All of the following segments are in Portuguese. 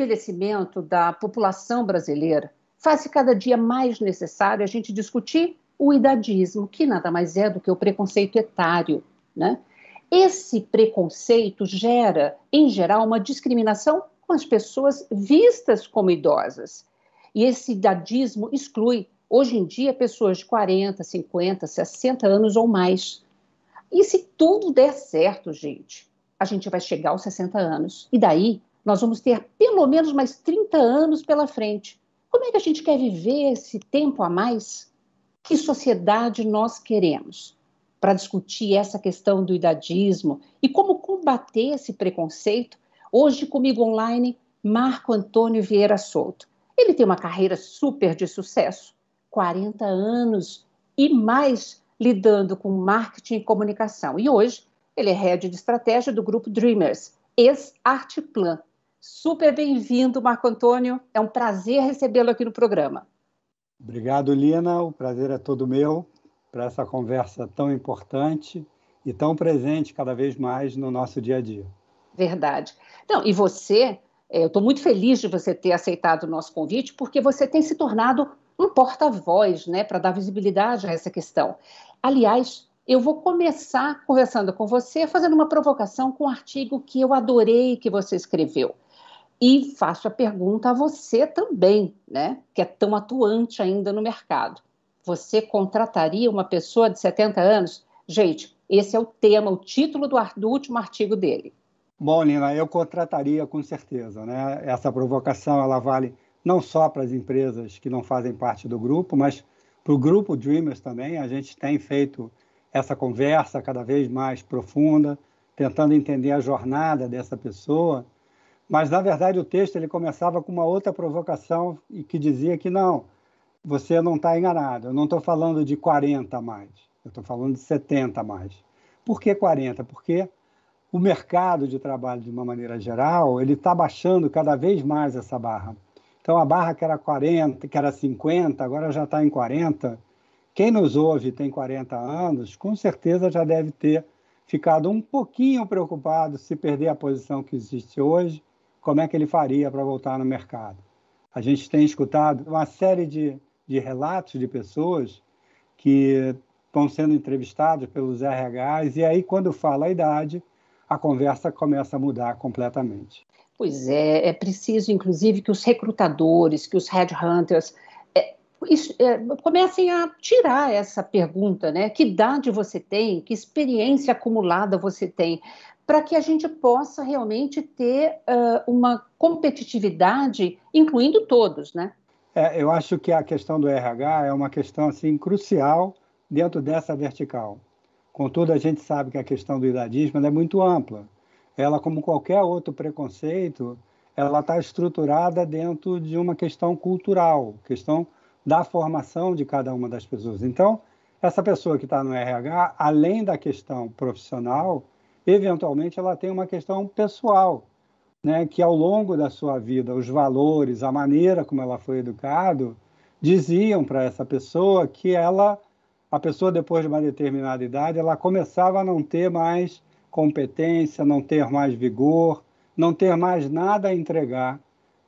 envelhecimento da população brasileira, faz cada dia mais necessário a gente discutir o idadismo, que nada mais é do que o preconceito etário, né? Esse preconceito gera, em geral, uma discriminação com as pessoas vistas como idosas. E esse idadismo exclui, hoje em dia, pessoas de 40, 50, 60 anos ou mais. E se tudo der certo, gente, a gente vai chegar aos 60 anos. E daí, nós vamos ter pelo menos mais 30 anos pela frente. Como é que a gente quer viver esse tempo a mais? Que sociedade nós queremos? Para discutir essa questão do idadismo e como combater esse preconceito, hoje comigo online, Marco Antônio Vieira Souto. Ele tem uma carreira super de sucesso, 40 anos e mais lidando com marketing e comunicação. E hoje ele é head de estratégia do grupo Dreamers, ex-Arteplan. Super bem-vindo, Marco Antônio. É um prazer recebê-lo aqui no programa. Obrigado, Lina. O prazer é todo meu para essa conversa tão importante e tão presente cada vez mais no nosso dia a dia. Verdade. Não, e você, eu estou muito feliz de você ter aceitado o nosso convite, porque você tem se tornado um porta-voz, né, para dar visibilidade a essa questão. Aliás, eu vou começar conversando com você, fazendo uma provocação com um artigo que eu adorei que você escreveu. E faço a pergunta a você também, né, que é tão atuante ainda no mercado. Você contrataria uma pessoa de 70 anos? Gente, esse é o tema, o título do último artigo dele. Bom, Lina, eu contrataria com certeza, né? Essa provocação ela vale não só para as empresas que não fazem parte do grupo, mas para o grupo Dreamers também. A gente tem feito essa conversa cada vez mais profunda, tentando entender a jornada dessa pessoa. Mas, na verdade, o texto ele começava com uma outra provocação e que dizia que não, você não está enganado. Eu não estou falando de 40 a mais, eu estou falando de 70 a mais. Por que 40? Porque o mercado de trabalho, de uma maneira geral, ele está baixando cada vez mais essa barra. Então, a barra que era 40, que era 50, agora já está em 40. Quem nos ouve tem 40 anos, com certeza já deve ter ficado um pouquinho preocupado se perder a posição que existe hoje, como é que ele faria para voltar no mercado. A gente tem escutado uma série de relatos de pessoas que estão sendo entrevistadas pelos RHs, e aí, quando fala a idade, a conversa começa a mudar completamente. Pois é preciso, inclusive, que os recrutadores, que os headhunters comecem a tirar essa pergunta, né? Que idade você tem? Que experiência acumulada você tem? Para que a gente possa realmente ter uma competitividade, incluindo todos, né? Eu acho que a questão do RH é uma questão assim, crucial dentro dessa vertical. Contudo, a gente sabe que a questão do idadismo é muito ampla. Ela, como qualquer outro preconceito, ela está estruturada dentro de uma questão cultural, questão da formação de cada uma das pessoas. Então, essa pessoa que está no RH, além da questão profissional, eventualmente ela tem uma questão pessoal, né, que ao longo da sua vida, os valores, a maneira como ela foi educada, diziam para essa pessoa que a pessoa depois de uma determinada idade, ela começava a não ter mais competência, não ter mais vigor, não ter mais nada a entregar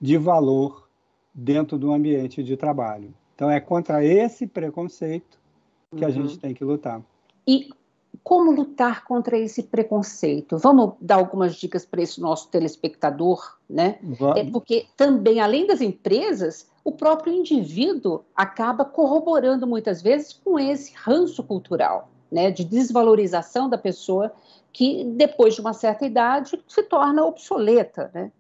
de valor dentro do ambiente de trabalho. Então, é contra esse preconceito que a gente tem que lutar. E como lutar contra esse preconceito? Vamos dar algumas dicas para esse nosso telespectador, né? Porque também, além das empresas, o próprio indivíduo acaba corroborando muitas vezes com esse ranço cultural, né? De desvalorização da pessoa que, depois de uma certa idade, se torna obsoleta, né?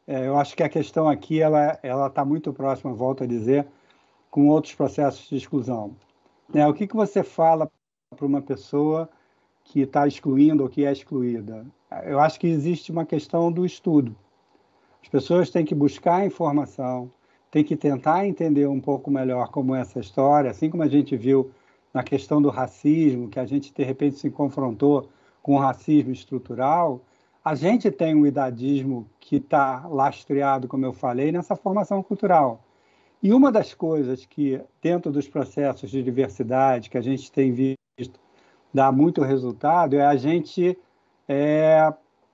Eu acho que a questão aqui ela está muito próxima, volto a dizer, com outros processos de exclusão. O que você fala para uma pessoa que está excluindo ou que é excluída? Eu acho que existe uma questão do estudo. As pessoas têm que buscar informação, têm que tentar entender um pouco melhor como é essa história, assim como a gente viu na questão do racismo, que a gente de repente se confrontou com o racismo estrutural. A gente tem um idadismo que está lastreado, como eu falei, nessa formação cultural. E uma das coisas que, dentro dos processos de diversidade que a gente tem visto dar muito resultado, é a gente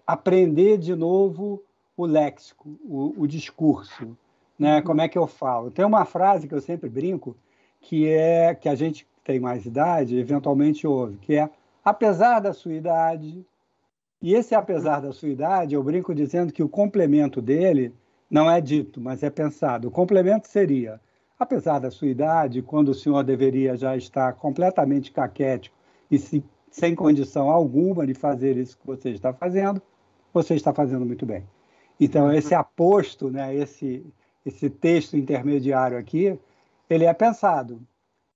aprender de novo o léxico, o discurso, né? Como é que eu falo? Tem uma frase que eu sempre brinco, que a gente tem mais idade, eventualmente ouve, que é: apesar da sua idade. E esse apesar da sua idade, eu brinco dizendo que o complemento dele não é dito, mas é pensado. O complemento seria: apesar da sua idade, quando o senhor deveria já estar completamente caquético e sem condição alguma de fazer isso que você está fazendo muito bem. Então, esse aposto, né, esse texto intermediário aqui, ele é pensado,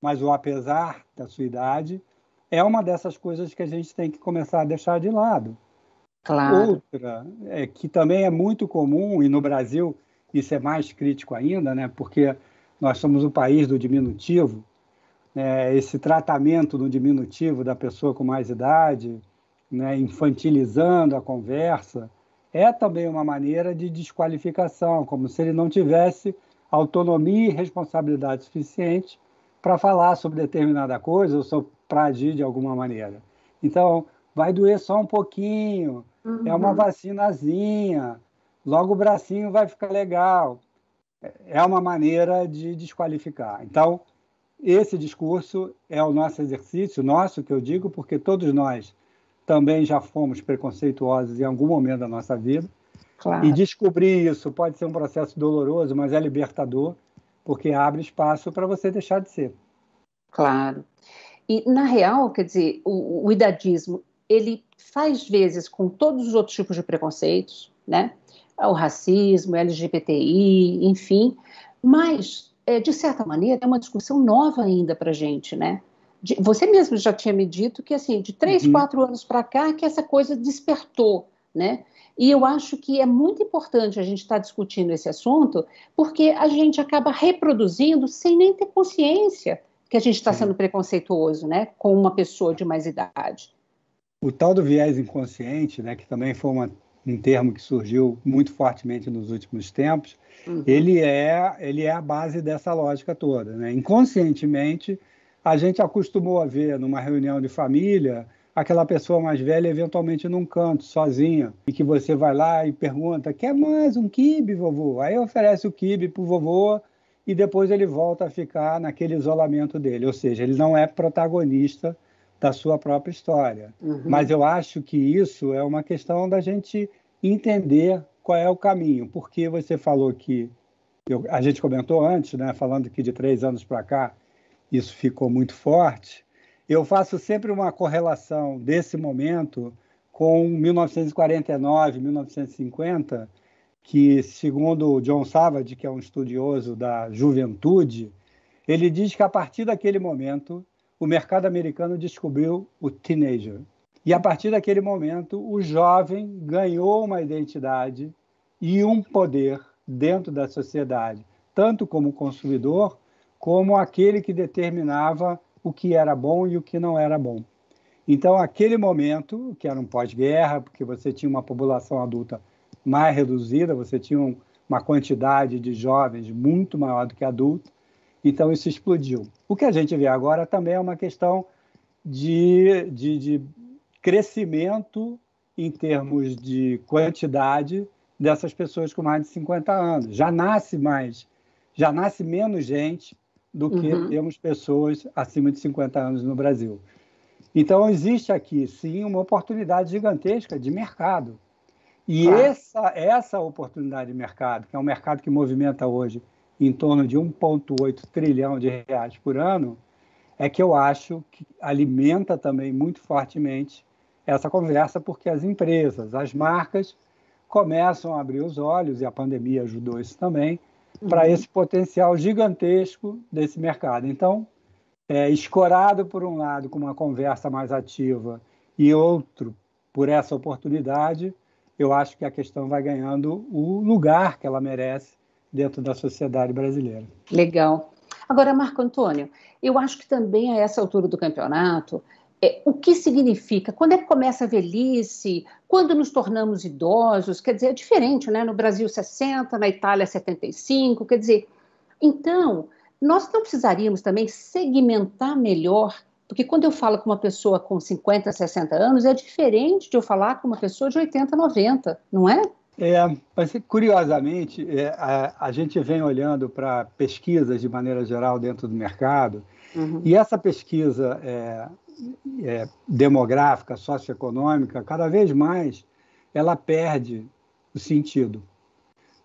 mas o apesar da sua idade é uma dessas coisas que a gente tem que começar a deixar de lado. Claro. Outra, que também é muito comum, e no Brasil isso é mais crítico ainda, né, porque nós somos o país do diminutivo, né, esse tratamento no diminutivo da pessoa com mais idade, né, infantilizando a conversa, é também uma maneira de desqualificação, como se ele não tivesse autonomia e responsabilidade suficiente para falar sobre determinada coisa ou para agir de alguma maneira. Então, vai doer só um pouquinho, é uma vacinazinha, logo o bracinho vai ficar legal. É uma maneira de desqualificar. Então, esse discurso é o nosso exercício, nosso, que eu digo, porque todos nós também já fomos preconceituosos em algum momento da nossa vida. Claro. E descobrir isso pode ser um processo doloroso, mas é libertador, porque abre espaço para você deixar de ser. Claro. E, na real, quer dizer, o idadismo, ele faz vezes com todos os outros tipos de preconceitos, né? O racismo, LGBTI, enfim, mas, de certa maneira, é uma discussão nova ainda para a gente, né? Você mesmo já tinha me dito que, assim, de 3, 4 anos para cá, que essa coisa despertou, né? E eu acho que é muito importante a gente estar discutindo esse assunto, porque a gente acaba reproduzindo sem nem ter consciência que a gente está sendo preconceituoso, né, com uma pessoa de mais idade. O tal do viés inconsciente, né, que também foi um termo que surgiu muito fortemente nos últimos tempos, ele é a base dessa lógica toda, né? Inconscientemente, a gente acostumou a ver numa reunião de família aquela pessoa mais velha eventualmente num canto, sozinha, e que você vai lá e pergunta: quer mais um quibe, vovô? Aí oferece o quibe para o vovô e depois ele volta a ficar naquele isolamento dele, ou seja, ele não é protagonista da sua própria história. Mas eu acho que isso é uma questão da gente entender qual é o caminho, porque você falou que, a gente comentou antes, né, falando que de 3 anos para cá isso ficou muito forte. Eu faço sempre uma correlação desse momento com 1949, 1950, que, segundo o John Savage, que é um estudioso da juventude, ele diz que a partir daquele momento o mercado americano descobriu o teenager. E a partir daquele momento o jovem ganhou uma identidade e um poder dentro da sociedade, tanto como consumidor, como aquele que determinava o que era bom e o que não era bom. Então, aquele momento, que era um pós-guerra, porque você tinha uma população adulta mais reduzida, você tinha uma quantidade de jovens muito maior do que adultos, então isso explodiu. O que a gente vê agora também é uma questão de crescimento em termos de quantidade dessas pessoas com mais de 50 anos. Já nasce menos gente do que temos pessoas acima de 50 anos no Brasil. Então, existe aqui, sim, uma oportunidade gigantesca de mercado. E essa oportunidade de mercado, que é um mercado que movimenta hoje em torno de 1,8 trilhão de reais por ano, é que eu acho que alimenta também muito fortemente essa conversa, porque as empresas, as marcas, começam a abrir os olhos, e a pandemia ajudou isso também, para esse potencial gigantesco desse mercado. Então, escorado por um lado com uma conversa mais ativa e outro por essa oportunidade, eu acho que a questão vai ganhando o lugar que ela merece dentro da sociedade brasileira. Legal. Agora, Marco Antônio, eu acho que também a essa altura do campeonato, o que significa? Quando é que começa a velhice? Quando nos tornamos idosos? Quer dizer, é diferente, né? No Brasil, 60, na Itália, 75. Quer dizer, então, nós não precisaríamos também segmentar melhor, porque quando eu falo com uma pessoa com 50, 60 anos, é diferente de eu falar com uma pessoa de 80, 90, não é? Mas, curiosamente, a gente vem olhando para pesquisas de maneira geral dentro do mercado, Uhum. e essa pesquisa demográfica, socioeconômica, cada vez mais ela perde o sentido.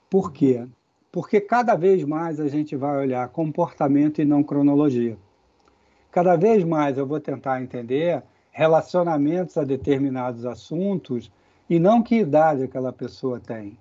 Por quê? Porque cada vez mais a gente vai olhar comportamento e não cronologia. Cada vez mais eu vou tentar entender relacionamentos a determinados assuntos e não que idade aquela pessoa tem.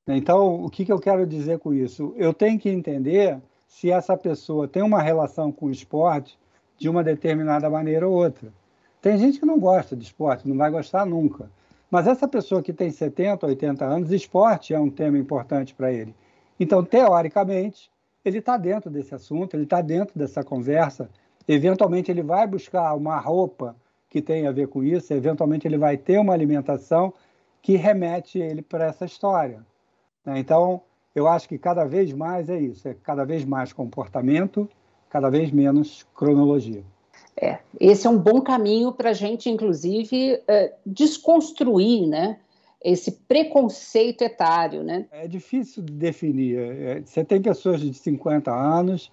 Então, o que eu quero dizer com isso? Eu tenho que entender se essa pessoa tem uma relação com o esporte de uma determinada maneira ou outra. Tem gente que não gosta de esporte, não vai gostar nunca. Mas essa pessoa que tem 70, 80 anos, esporte é um tema importante para ele. Então, teoricamente, ele está dentro desse assunto, ele está dentro dessa conversa. Eventualmente, ele vai buscar uma roupa que tem a ver com isso, eventualmente, ele vai ter uma alimentação que remete ele para essa história. Então, eu acho que cada vez mais é isso, é cada vez mais comportamento, cada vez menos cronologia. Esse é um bom caminho para a gente, inclusive, desconstruir, né, esse preconceito etário, né? É difícil de definir. Você tem pessoas de 50 anos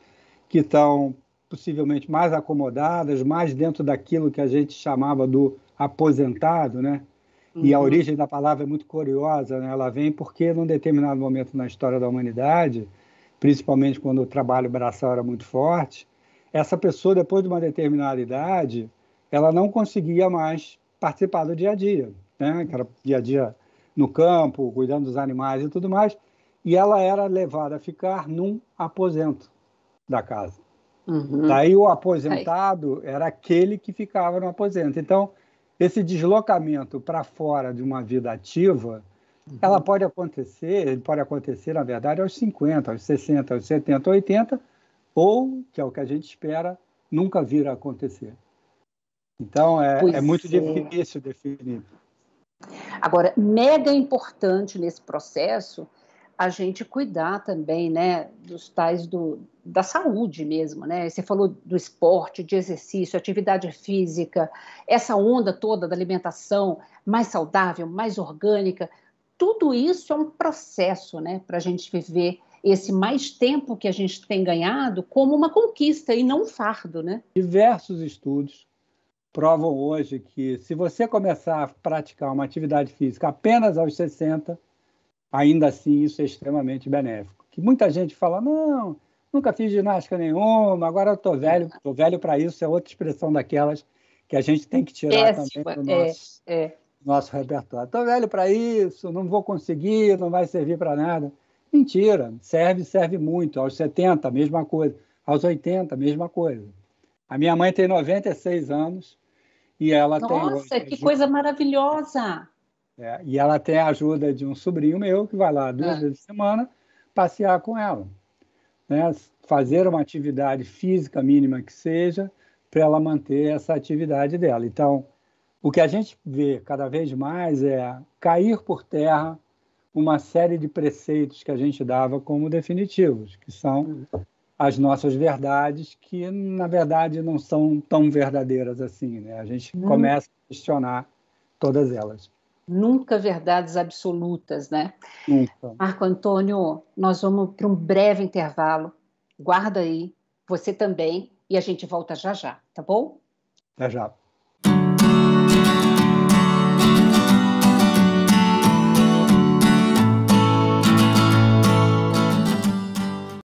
que estão possivelmente mais acomodadas, mais dentro daquilo que a gente chamava do aposentado, né? E a origem da palavra é muito curiosa, né? Ela vem porque, num determinado momento na história da humanidade, principalmente quando o trabalho braçal era muito forte, essa pessoa, depois de uma determinada idade, ela não conseguia mais participar do dia a dia, né? Que era dia a dia no campo, cuidando dos animais e tudo mais, e ela era levada a ficar num aposento da casa. Daí o aposentado era aquele que ficava no aposento. Então, esse deslocamento para fora de uma vida ativa, ela ele pode acontecer, na verdade, aos 50, aos 60, aos 70, 80, ou, que é o que a gente espera, nunca vir a acontecer. Então, é muito Pois é. difícil definir. Agora, mega importante nesse processo a gente cuidar também, né, dos tais da saúde mesmo, né? Você falou do esporte, de exercício, atividade física, essa onda toda da alimentação mais saudável, mais orgânica, tudo isso é um processo, né, para a gente viver esse mais tempo que a gente tem ganhado como uma conquista e não um fardo, né? Diversos estudos provam hoje que, se você começar a praticar uma atividade física apenas aos 60, ainda assim isso é extremamente benéfico. Que muita gente fala, não, nunca fiz ginástica nenhuma, agora eu estou velho para isso, é outra expressão daquelas que a gente tem que tirar também Péssima, do nosso repertório. Estou velho para isso, não vou conseguir, não vai servir para nada. Mentira, serve muito. Aos 70, mesma coisa. Aos 80, mesma coisa. A minha mãe tem 96 anos e ela tem hoje Nossa, que coisa maravilhosa! e ela tem a ajuda de um sobrinho meu que vai lá 2 vezes por semana passear com ela, né? Fazer uma atividade física mínima que seja para ela manter essa atividade dela. Então, o que a gente vê cada vez mais é cair por terra uma série de preceitos que a gente dava como definitivos, que são as nossas verdades, que, na verdade, não são tão verdadeiras assim, né? A gente começa a questionar todas elas. Nunca verdades absolutas, né? Nunca. Marco Antônio, nós vamos para um breve intervalo. Guarda aí, você também, e a gente volta já já, tá bom? Até já.